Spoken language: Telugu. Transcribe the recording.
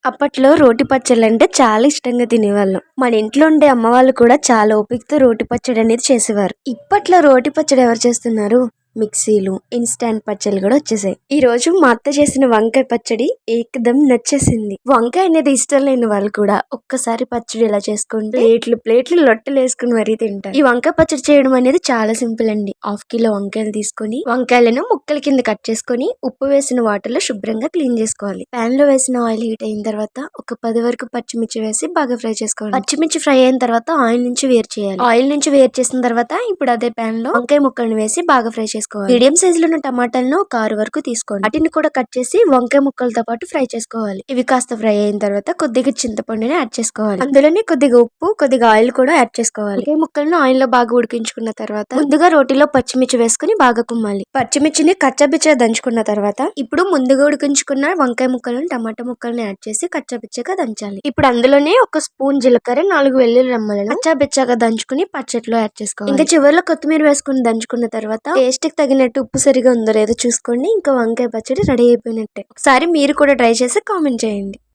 అప్పట్లో రోటి పచ్చళ్ళంటే చాలా ఇష్టంగా తినేవాళ్ళం. మన ఇంట్లో ఉండే అమ్మ వాళ్ళు కూడా చాలా ఓపికతో రోటి పచ్చడి అనేది చేసేవారు. ఇప్పట్లో రోటి పచ్చడి ఎవరు చేస్తున్నారు? మిక్సీలు, ఇన్స్టాంట్ పచ్చళ్ళు కూడా వచ్చేసాయి. ఈ రోజు మా అత్త చేసిన వంకాయ పచ్చడి ఏకదం నచ్చేసింది. వంకాయ అనేది ఇష్టం లేని వాళ్ళు కూడా ఒక్కసారి పచ్చడి ఇలా చేసుకుంటే ప్లేట్లు ప్లేట్లు లొట్టలు వేసుకుని మరీ తింటారు. ఈ వంకాయ పచ్చడి చేయడం అనేది చాలా సింపుల్ అండి. 1/2 కిలో వంకాయలు తీసుకొని వంకాయలను ముక్కల కింద కట్ చేసుకొని ఉప్పు వేసిన వాటర్ లో శుభ్రంగా క్లీన్ చేసుకోవాలి. పాన్ లో వేసిన ఆయిల్ హీట్ అయిన తర్వాత ఒక 10 వరకు పచ్చిమిర్చి వేసి బాగా ఫ్రై చేసుకోవాలి. పచ్చిమిర్చి ఫ్రై అయిన తర్వాత ఆయిల్ నుంచి వేరు చేయాలి. ఆయిల్ నుంచి వేరు చేసిన తర్వాత ఇప్పుడు అదే పాన్ లో వంకాయ ముక్కలను వేసి బాగా ఫ్రై చేసుకోవాలి. మీడియం సైజ్ లో ఉన్న టమాటాలను ఒక 6 వరకు తీసుకోండి. వాటిని కూడా కట్ చేసి వంకాయ ముక్కలతో పాటు ఫ్రై చేసుకోవాలి. ఇవి కాస్త ఫ్రై అయిన తర్వాత కొద్దిగా చింతపండుని యాడ్ చేసుకోవాలి. అందులోనే కొద్దిగా ఉప్పు, కొద్దిగా ఆయిల్ కూడా యాడ్ చేసుకోవాలి. వంకాయ ముక్కలను ఆయిల్ లో బాగా ఉడికించుకున్న తర్వాత ముందుగా రోటిలో పచ్చిమిర్చి వేసుకుని బాగా కుమ్మాలి. పచ్చిమిర్చిని కచ్చాపిచ్చా దంచుకున్న తర్వాత ఇప్పుడు ముందుగా ఉడికించుకున్న వంకాయ ముక్కలను టమాటా ముక్కలను యాడ్ చేసి కచ్చాపిచ్చగా దంచాలి. ఇప్పుడు అందులోనే ఒక స్పూన్ జీలకర్ర, 4 వెల్లుల్లి రెమ్మలను కచ్చాపిచ్చగా దంచుకుని పచ్చట్లో యాడ్ చేసుకోవాలి. ఇంకా చివరిలో కొత్తిమీర వేసుకుని దంచుకున్న తర్వాత టేస్ట్ కి తగినట్టు ఉప్పు సరిగా ఉందో లేదో చూసుకోండి. ఇంకా వంకాయ పచ్చడి రెడీ అయిపోయినట్టే. ఒకసారి మీరు కూడా ట్రై చేసి కామెంట్ చేయండి.